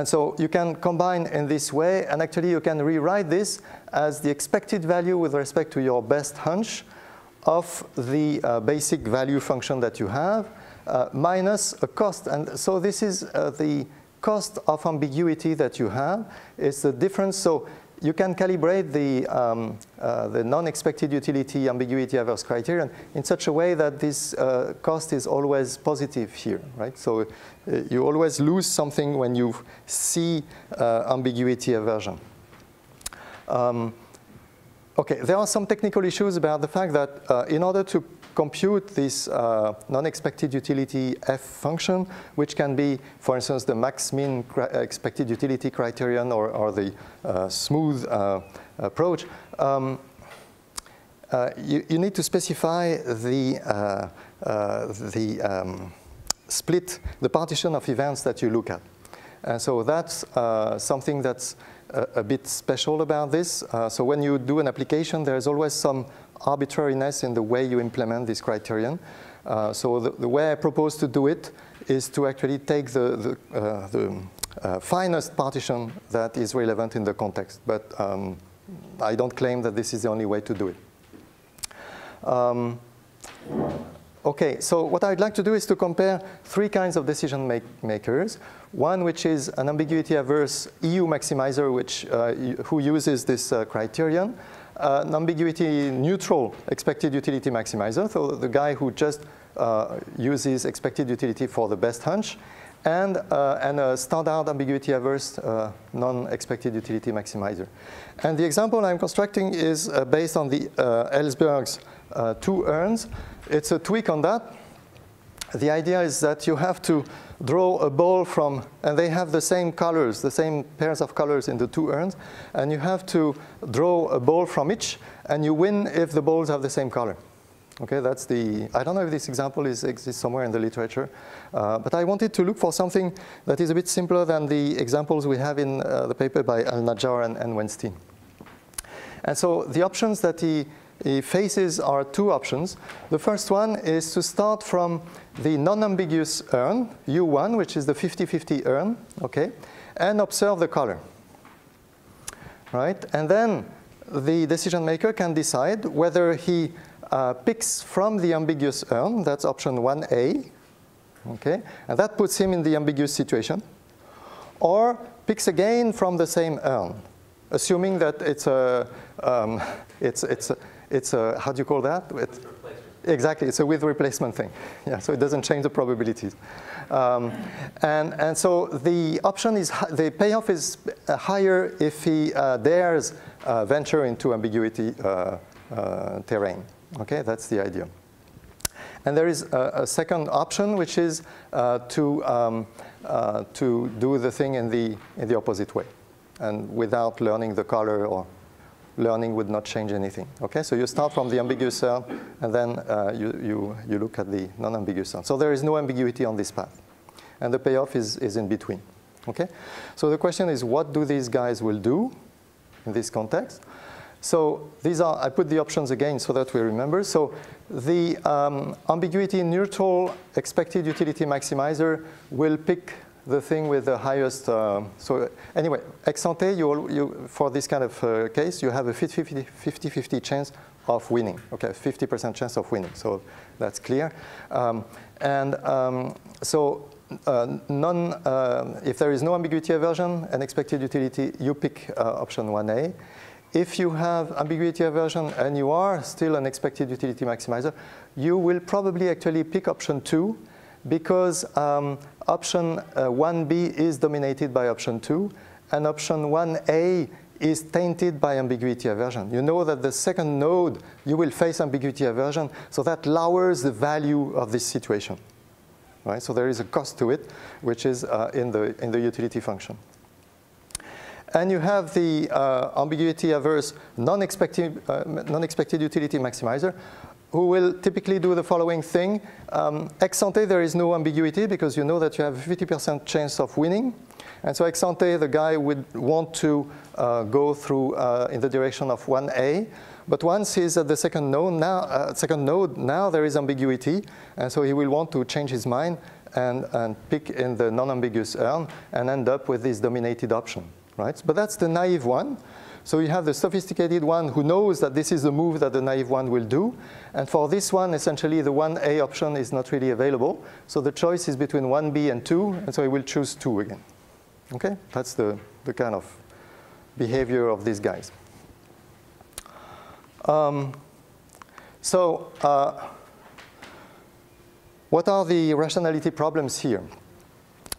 so you can combine in this way, and actually you can rewrite this as the expected value with respect to your best hunch of the basic value function that you have, minus a cost. And so this is the cost of ambiguity that you have. It's the difference. So you can calibrate the non-expected utility ambiguity averse criterion in such a way that this cost is always positive here, right? So you always lose something when you see ambiguity aversion. Okay, there are some technical issues about the fact that in order to compute this non-expected utility f function, which can be, for instance, the max-min expected utility criterion or the smooth approach, you need to specify the split, the partition of events that you look at. And so that's something that's a bit special about this. So when you do an application, there's always some arbitrariness in the way you implement this criterion. So the way I propose to do it is to actually take the finest partition that is relevant in the context. But I don't claim that this is the only way to do it. Okay, so what I'd like to do is to compare three kinds of decision makers. One which is an ambiguity averse EU maximizer, who uses this criterion. An ambiguity neutral expected utility maximizer, so the guy who just uses expected utility for the best hunch. and a standard ambiguity averse non-expected utility maximizer. And the example I'm constructing is based on the Ellsberg's 2 urns. It's a tweak on that. The idea is that you have to draw a ball from, and they have the same colors, the same pairs of colors in the 2 urns, and you have to draw a ball from each, and you win if the balls have the same color. Okay, that's the, I don't know if this example exists somewhere in the literature, but I wanted to look for something that is a bit simpler than the examples we have in the paper by Al-Najjar and Weinstein. And so the options that he faces are 2 options. The first one is to start from the non-ambiguous urn, U1, which is the 50-50 urn, okay, and observe the color, right? And then the decision maker can decide whether he picks from the ambiguous urn, that's option 1A, okay, and that puts him in the ambiguous situation, or picks again from the same urn, assuming that it's a, how do you call that? Exactly, it's a with replacement thing. Yeah, so it doesn't change the probabilities. And so the option is, the payoff is higher if he dares venture into ambiguity terrain. Okay, that's the idea. And there is a second option, which is to do the thing in the opposite way, and without learning the color, or learning would not change anything. Okay, so you start from the ambiguous urn, and then you look at the non-ambiguous urn. So there is no ambiguity on this path, and the payoff is in between. Okay, so the question is, what do these guys will do in this context? So these are, I put the options again so that we remember. So the ambiguity neutral expected utility maximizer will pick the thing with the highest. So anyway, ex ante, for this kind of case, you have a 50-50 chance of winning. Okay, 50% chance of winning. So that's clear. If there is no ambiguity aversion and expected utility, you pick option 1A. If you have ambiguity aversion and you are still an expected utility maximizer, you will probably actually pick option 2, because option 1B is dominated by option 2, and option 1A is tainted by ambiguity aversion. You know that the second node, you will face ambiguity aversion, so that lowers the value of this situation. Right? So there is a cost to it, which is in the utility function. And you have the ambiguity averse non-expected utility maximizer, who will typically do the following thing. Ex ante, there is no ambiguity, because you know that you have a 50% chance of winning. And so ex ante, the guy would want to go through in the direction of 1A. But once he's at the second node, now there is ambiguity. And so he will want to change his mind and pick in the non-ambiguous urn and end up with this dominated option. Right? But that's the naive one. So you have the sophisticated one who knows that this is the move that the naive one will do. And for this one, essentially, the 1A option is not really available. So the choice is between 1B and 2, and so he will choose 2 again. Okay? That's the kind of behavior of these guys. What are the rationality problems here?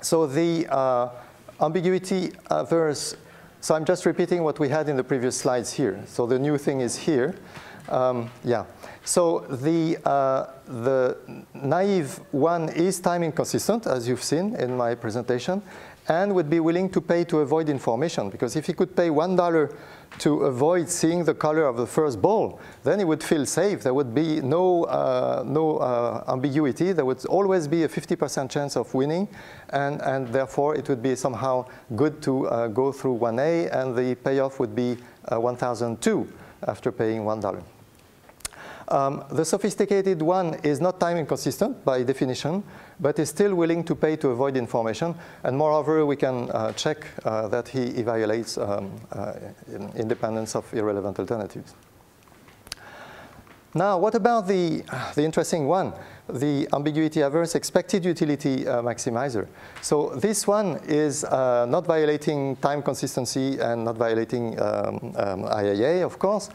So the ambiguity averse, so I'm just repeating what we had in the previous slides here. So the new thing is here. Yeah. So the naive one is time inconsistent, as you've seen in my presentation, and would be willing to pay to avoid information. Because if he could pay $1 to avoid seeing the color of the first ball, then he would feel safe. There would be no ambiguity. There would always be a 50% chance of winning, and therefore it would be somehow good to go through 1A, and the payoff would be 1,002 after paying $1. The sophisticated one is not time inconsistent by definition, but is still willing to pay to avoid information. And moreover, we can check that he violates independence of irrelevant alternatives. Now, what about the interesting one, the ambiguity averse expected utility maximizer? So this one is not violating time consistency and not violating IAA, of course.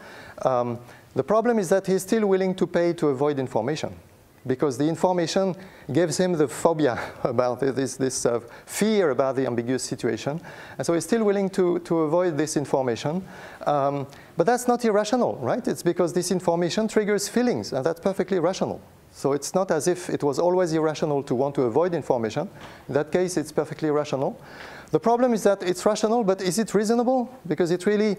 The problem is that he's still willing to pay to avoid information. because the information gives him the phobia about this fear about the ambiguous situation. And so he's still willing to avoid this information. But that's not irrational, right? It's because this information triggers feelings, and that's perfectly rational. So it's not as if it was always irrational to want to avoid information. In that case, it's perfectly rational. The problem is that it's rational, but is it reasonable? Because it really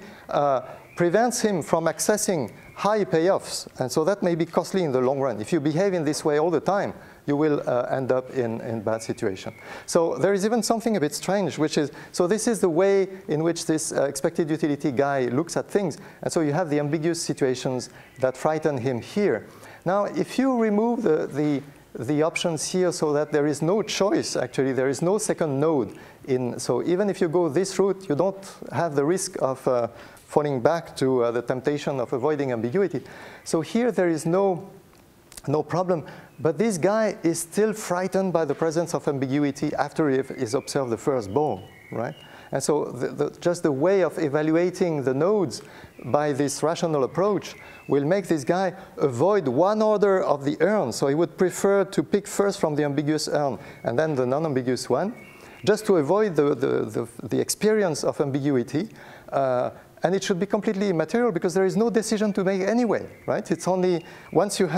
prevents him from accessing high payoffs. And so that may be costly in the long run. If you behave in this way all the time, you will end up in bad situation. So there is even something a bit strange, which is, so this is the way in which this expected utility guy looks at things. And so you have the ambiguous situations that frighten him here. Now, if you remove the options here so that there is no choice, actually, there is no second node in, so even if you go this route, you don't have the risk of falling back to the temptation of avoiding ambiguity. So here there is no problem, but this guy is still frightened by the presence of ambiguity after he's observed the first ball, right? And so just the way of evaluating the nodes by this rational approach will make this guy avoid one order of the urn. So he would prefer to pick first from the ambiguous urn and then the non-ambiguous one, just to avoid the experience of ambiguity. And it should be completely immaterial because there is no decision to make anyway, right? It's only once you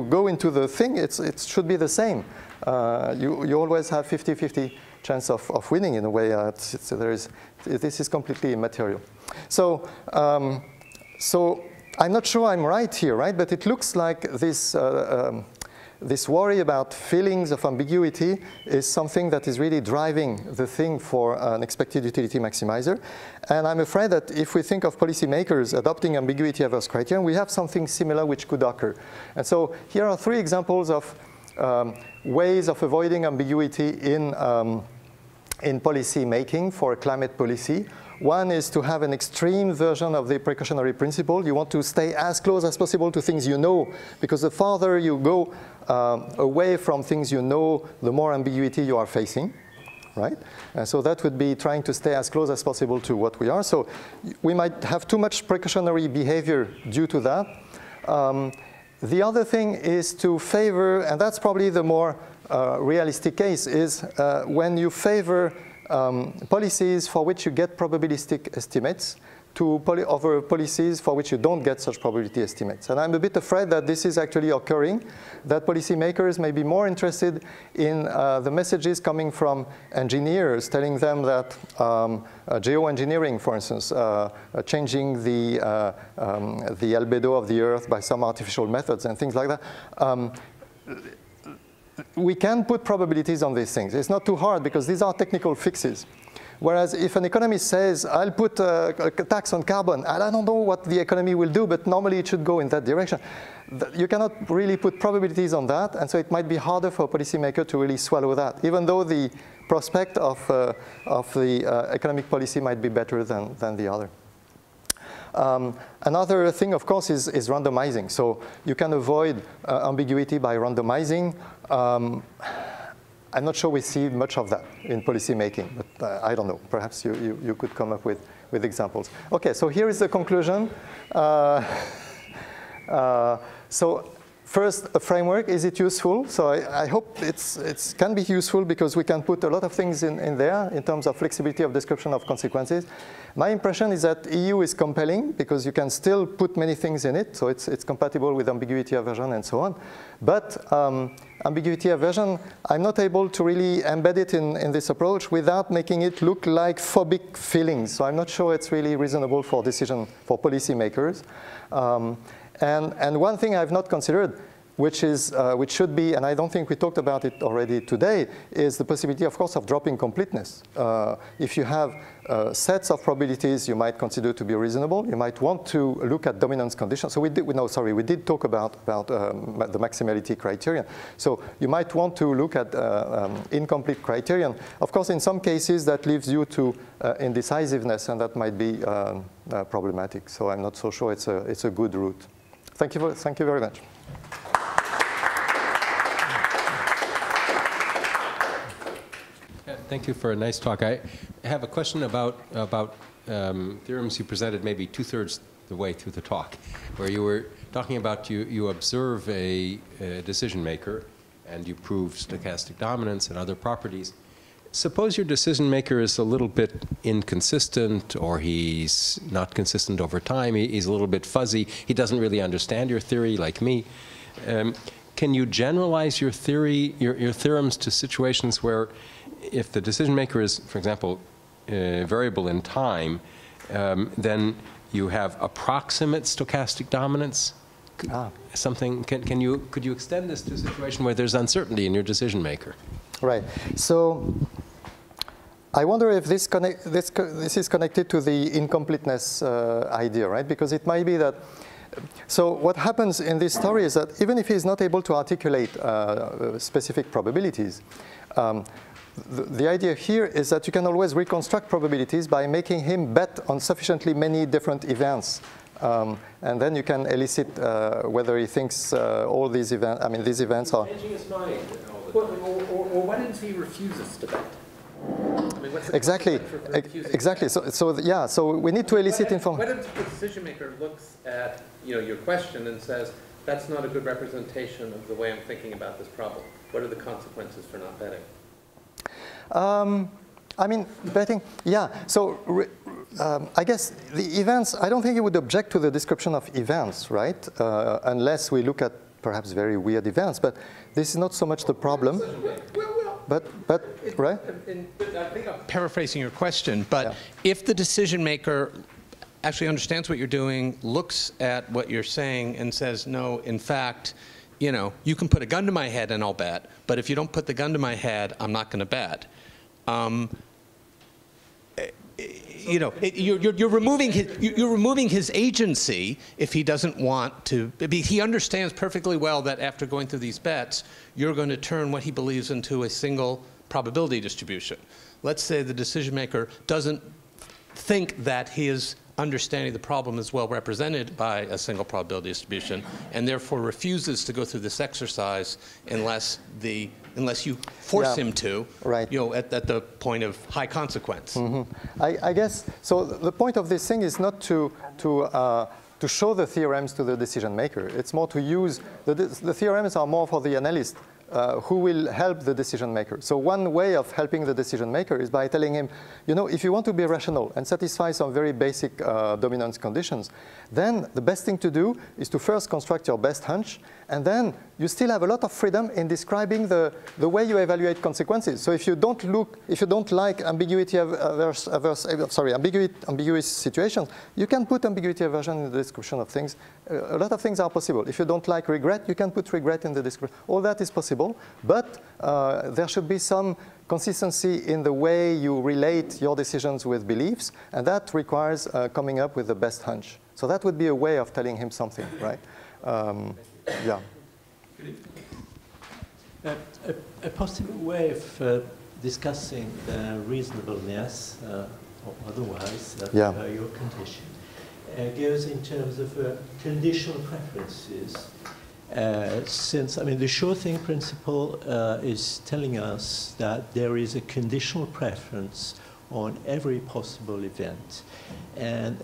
go into the thing, it should be the same. You always have 50-50 chance of winning in a way. This is completely immaterial. So, so I'm not sure I'm right here, right? But it looks like this this worry about feelings of ambiguity is something that is really driving the thing for an expected utility maximizer. And I'm afraid that if we think of policymakers adopting ambiguity averse criterion, we have something similar which could occur. And so here are three examples of ways of avoiding ambiguity in policy making for climate policy. One is to have an extreme version of the precautionary principle. You want to stay as close as possible to things you know, because the farther you go away from things you know, the more ambiguity you are facing, right? And so that would be trying to stay as close as possible to what we are. So we might have too much precautionary behavior due to that. The other thing is to favor, and that's probably the more realistic case, is when you favor policies for which you get probabilistic estimates over policies for which you don't get such probability estimates. And I'm a bit afraid that this is actually occurring, that policymakers may be more interested in the messages coming from engineers telling them that geoengineering, for instance, changing the albedo of the Earth by some artificial methods and things like that. We can put probabilities on these things. It's not too hard because these are technical fixes. Whereas if an economist says, I'll put a tax on carbon, and I don't know what the economy will do, but normally it should go in that direction, you cannot really put probabilities on that, and so it might be harder for a policymaker to really swallow that, even though the prospect of the economic policy might be better than the other. Another thing, of course, is randomizing. So you can avoid ambiguity by randomizing. I'm not sure we see much of that in policy making, but I don't know. Perhaps you could come up with examples. Okay, so here is the conclusion. So first, a framework, is it useful? So I hope it can be useful because we can put a lot of things in there in terms of flexibility of description of consequences. My impression is that EU is compelling because you can still put many things in it, so it's compatible with ambiguity aversion and so on. But ambiguity aversion, I'm not able to really embed it in this approach without making it look like phobic feelings. So I'm not sure it's really reasonable for policymakers. And one thing I've not considered, which should be, and I don't think we talked about it already today, is the possibility, of course, of dropping completeness. If you have sets of probabilities you might consider to be reasonable, you might want to look at dominance conditions. So we did talk about the maximality criterion. So you might want to look at incomplete criterion. Of course, in some cases, that leaves you to indecisiveness, and that might be problematic. So I'm not so sure it's a good route. Thank you very much. Thank you for a nice talk. I have a question about theorems you presented maybe 2/3 the way through the talk, where you were talking about you observe a decision maker and you prove stochastic dominance and other properties. Suppose your decision maker is a little bit inconsistent, or he's not consistent over time, he's a little bit fuzzy, he doesn't really understand your theory like me. Can you generalize your theory, your theorems to situations where if the decision maker is, for example, variable in time, then you have approximate stochastic dominance? Something, could you extend this to a situation where there's uncertainty in your decision maker? Right. So I wonder if this is connected to the incompleteness idea, right? Because it might be that. So what happens in this story is that even if he's not able to articulate specific probabilities, the idea here is that you can always reconstruct probabilities by making him bet on sufficiently many different events. And then you can elicit whether he thinks all these events, I mean, these events are. Changing his mind. Or why didn't he refuse us to bet? I mean, Exactly. Exactly. So we need to elicit information. What if the decision maker looks at your question and says, that's not a good representation of the way I'm thinking about this problem? What are the consequences for not betting? I mean, betting, yeah. So I guess the events, I don't think you would object to the description of events, right? Unless we look at perhaps very weird events, but this is not so much the problem. But right? I think I'm paraphrasing your question, but if the decision maker actually understands what you're doing, looks at what you're saying and says, no, in fact, you can put a gun to my head and I'll bet, but if you don't put the gun to my head, I'm not going to bet. You're removing his agency if he doesn't want to. He understands perfectly well that after going through these bets, you're going to turn what he believes into a single probability distribution. Let's say the decision maker doesn't think that his understanding of the problem is well represented by a single probability distribution, and therefore refuses to go through this exercise unless you force him to, right. At the point of high consequence. Mm-hmm. I guess, so the point of this thing is not to show the theorems to the decision maker. It's more to use, the theorems are more for the analyst who will help the decision maker. So one way of helping the decision maker is by telling him, if you want to be rational and satisfy some very basic dominance conditions, then the best thing to do is to first construct your best hunch, and then you still have a lot of freedom in describing the way you evaluate consequences. So if you don't like ambiguity ambiguous situations, you can put ambiguity aversion in the description of things. A lot of things are possible. If you don't like regret, you can put regret in the description. All that is possible, but there should be some consistency in the way you relate your decisions with beliefs, and that requires coming up with the best hunch. So that would be a way of telling him something, right? Yeah. A possible way of discussing the reasonableness or otherwise of your condition goes in terms of conditional preferences. Since, the sure thing principle is telling us that there is a conditional preference on every possible event. And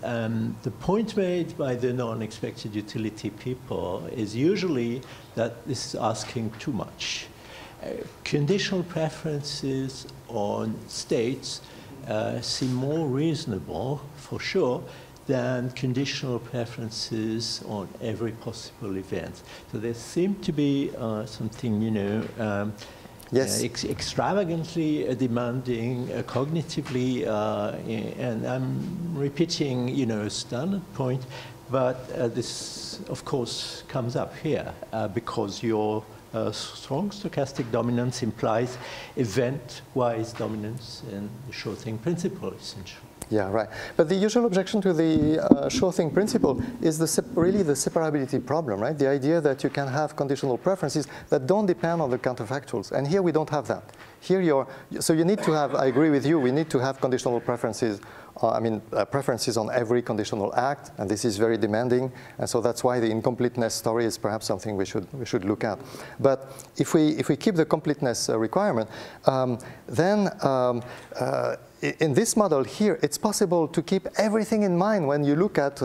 the point made by the non-expected utility people is usually that this is asking too much. Conditional preferences on states seem more reasonable, for sure, than conditional preferences on every possible event. So there seemed to be something, extravagantly demanding cognitively, and I'm repeating, a standard point, but this, of course, comes up here because your strong stochastic dominance implies event-wise dominance and the sure thing principle, essentially. Yeah, right. But the usual objection to the sure thing principle is really the separability problem, right? The idea that you can have conditional preferences that don't depend on the counterfactuals. And here we don't have that. Here so you need to have, I agree with you, we need to have conditional preferences, preferences on every conditional act, and this is very demanding. And so that's why the incompleteness story is perhaps something we should look at. But if we keep the completeness requirement, then in this model here, it's possible to keep everything in mind when you look at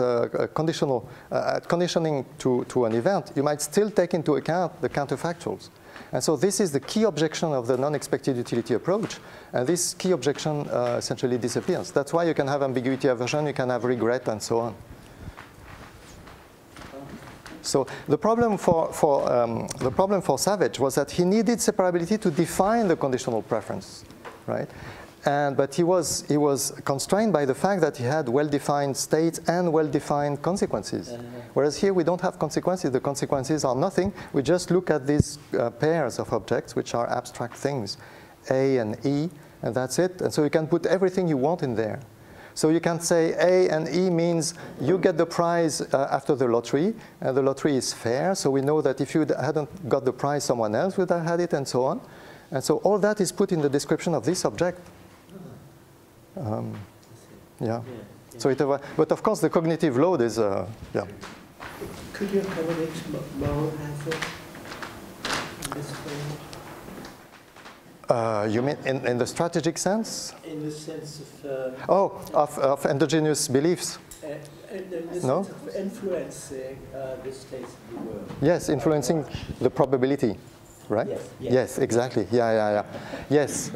conditioning to an event. You might still take into account the counterfactuals. And so this is the key objection of the non-expected utility approach. And this key objection essentially disappears. That's why you can have ambiguity aversion, you can have regret, and so on. So the problem for Savage was that he needed separability to define the conditional preference, right? But he was constrained by the fact that he had well-defined states and well-defined consequences. Whereas here we don't have consequences. The consequences are nothing. We just look at these pairs of objects, which are abstract things, A and E, and that's it. And so you can put everything you want in there. So you can say A and E means you get the prize after the lottery, and the lottery is fair. So we know that if you hadn't got the prize, someone else would have had it, and so on. And so all that is put in the description of this object. Yeah. So but of course the cognitive load is yeah. Could you accommodate moral hazard in this framework? You mean in the strategic sense? In the sense of of endogenous beliefs. in the No? sense of influencing the states of the world. Yes, influencing the probability, right? Yes. Yes, exactly. Yeah. Yes.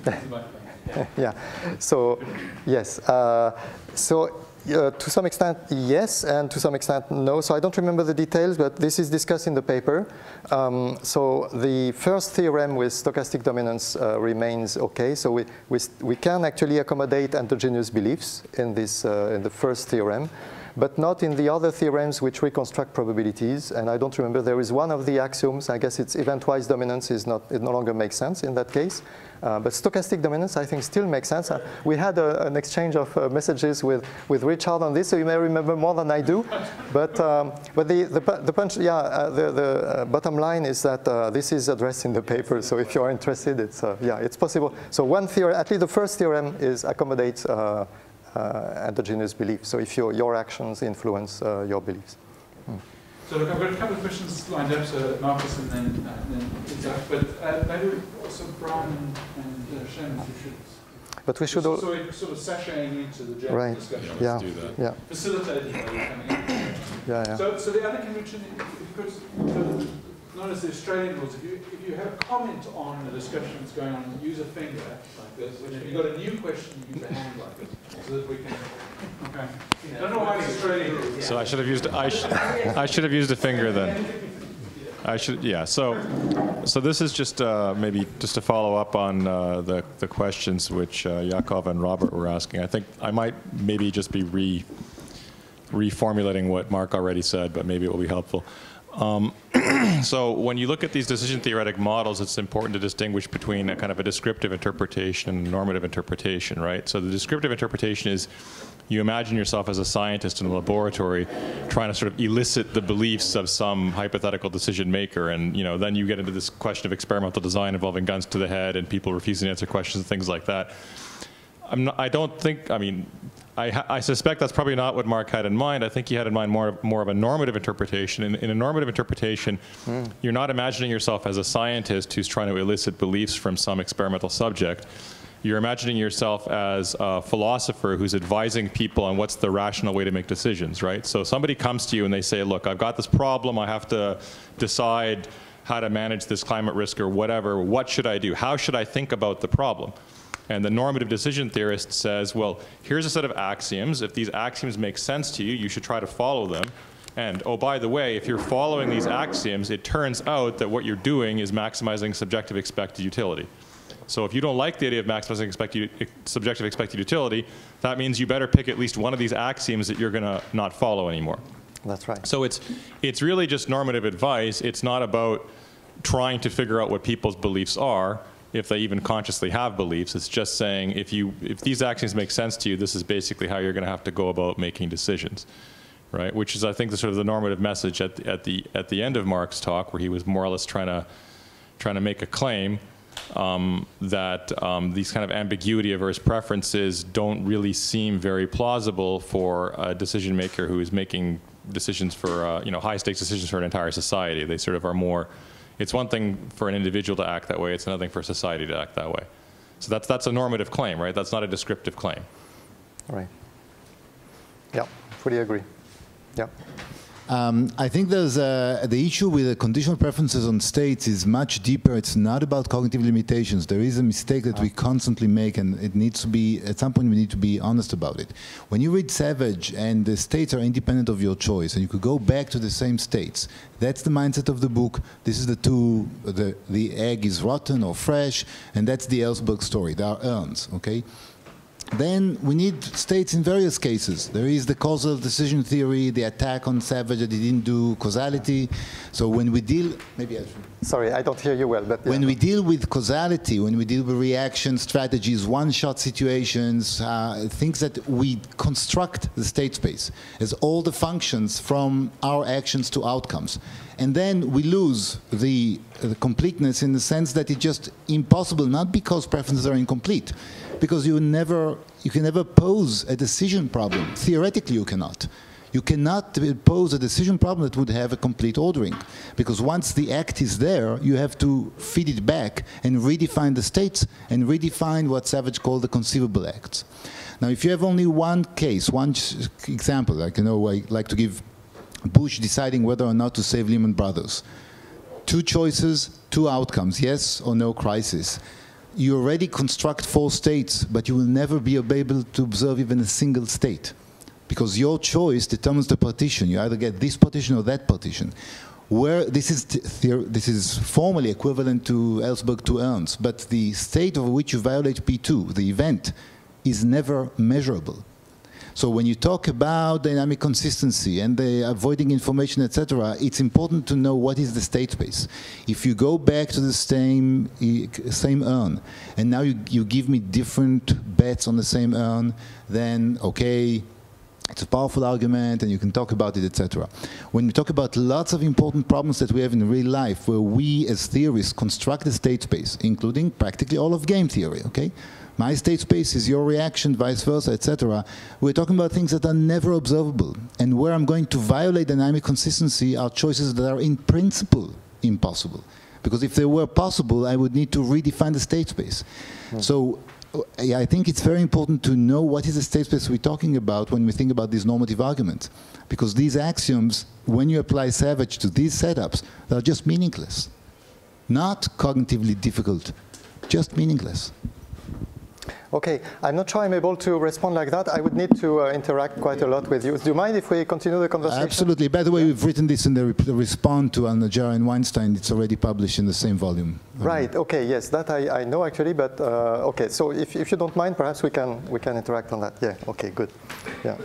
Yeah. So, yes. To some extent, yes, and to some extent, no. So I don't remember the details, but this is discussed in the paper. So the first theorem with stochastic dominance remains okay. So we can actually accommodate endogenous beliefs in this in the first theorem, but not in the other theorems which reconstruct probabilities. And I don't remember. There is one of the axioms. I guess it's event-wise dominance is not. It no longer makes sense in that case. But stochastic dominance, I think, still makes sense. We had an exchange of messages with Richard on this, so you may remember more than I do. But the punch, the bottom line is that this is addressed in the paper. So if you are interested, it's possible. So one theorem, at least the first theorem, accommodates endogenous belief. So if your actions influence your beliefs. So look, I've got a couple of questions lined up, so Marcus and then Isaac, but maybe also Brian and Shem, you should. But we should sort of sashaying into the general discussion. Yeah. Let's do that. Yeah. Facilitating by coming in. Yeah. So the other convention, if you could, known as the Australian rules, if you have a comment on the discussion that's going on, use a finger like this. And if you've got a new question, use a hand like this, so that we can. Okay. I don't know why it's Australian rules. So I should have used a finger then. Yeah. So this is just maybe just to follow up on the questions which Yakov and Robert were asking. I think I might maybe just be reformulating what Marc already said, but maybe it will be helpful. So when you look at these decision theoretic models, it's important to distinguish between a kind of a descriptive interpretation and a normative interpretation, right? So the descriptive interpretation is you imagine yourself as a scientist in a laboratory trying to sort of elicit the beliefs of some hypothetical decision maker, and then you get into this question of experimental design involving guns to the head and people refusing to answer questions and things like that. I suspect that's probably not what Marc had in mind. I think he had in mind more of a normative interpretation. In a normative interpretation, you're not imagining yourself as a scientist who's trying to elicit beliefs from some experimental subject. You're imagining yourself as a philosopher who's advising people on what's the rational way to make decisions, right? So somebody comes to you and they say, look, I've got this problem. I have to decide how to manage this climate risk or whatever. What should I do? How should I think about the problem? And the normative decision theorist says, well, here's a set of axioms. If these axioms make sense to you, you should try to follow them. And, oh, by the way, if you're following these axioms, it turns out that what you're doing is maximizing subjective expected utility. So if you don't like the idea of maximizing subjective expected utility, that means you better pick at least one of these axioms that you're going to not follow anymore. That's right. So it's really just normative advice. It's not about trying to figure out what people's beliefs are, if they even consciously have beliefs. It's just saying if these axioms make sense to you, this is basically how you're going to have to go about making decisions, right? Which is, I think, the sort of the normative message at the end of Marc's talk, where he was more or less trying to make a claim that these kind of ambiguity-averse preferences don't really seem very plausible for a decision maker who is making decisions for high-stakes decisions for an entire society. They sort of are more. It's one thing for an individual to act that way. It's another thing for society to act that way. So that's a normative claim, right? That's not a descriptive claim. Right. Yeah, fully agree. Yeah. I think there's the issue with the conditional preferences on states is much deeper. It's not about cognitive limitations. There is a mistake that we constantly make, and it needs to be, at some point we need to be honest about it. When you read Savage and the states are independent of your choice, and you could go back to the same states, that's the mindset of the book. This is the egg is rotten or fresh, and that's the Ellsberg story. There are urns, okay? Then we need states in various cases. There is the causal decision theory, the attack on Savage that he didn't do, causality. So when we deal, maybe I should. Sorry, I don't hear you well. But yeah. When we deal with causality, when we deal with reaction strategies, one-shot situations, things that we construct the state space as all the functions from our actions to outcomes. And then we lose the completeness in the sense that it's just impossible, not because preferences are incomplete, because you can never pose a decision problem. Theoretically, you cannot. You cannot pose a decision problem that would have a complete ordering, because once the act is there, you have to feed it back and redefine the states and redefine what Savage called the conceivable acts. Now, if you have only one case, one example, like, you know, I like to give Bush deciding whether or not to save Lehman Brothers. 2 choices, 2 outcomes, yes or no crisis. You already construct 4 states, but you will never be able to observe even a single state, because your choice determines the partition. You either get this partition or that partition. Where this is formally equivalent to Ellsberg 2 urns, but the state over which you violate P2, the event, is never measurable. So when you talk about dynamic consistency and the avoiding information, etc., it's important to know what is the state space. If you go back to the same urn, and now you give me different bets on the same urn, then okay, it's a powerful argument and you can talk about it, etc. When we talk about lots of important problems that we have in real life, where we as theorists construct the state space, including practically all of game theory, okay? My state space is your reaction, vice versa, etc. We're talking about things that are never observable. And where I'm going to violate dynamic consistency are choices that are in principle impossible. Because if they were possible, I would need to redefine the state space. So I think it's very important to know what is the state space we're talking about when we think about these normative arguments. Because these axioms, when you apply Savage to these setups, they're just meaningless. Not cognitively difficult, just meaningless. Okay, I'm not sure I'm able to respond like that. I would need to interact quite a lot with you. Do you mind if we continue the conversation? Absolutely. By the way, we've written this in the response to Al-Najjar and Weinstein. It's already published in the same volume. Right. Okay. Yes, that I know actually. But okay. So if you don't mind, perhaps we can interact on that. Yeah. Okay. Good. Yeah.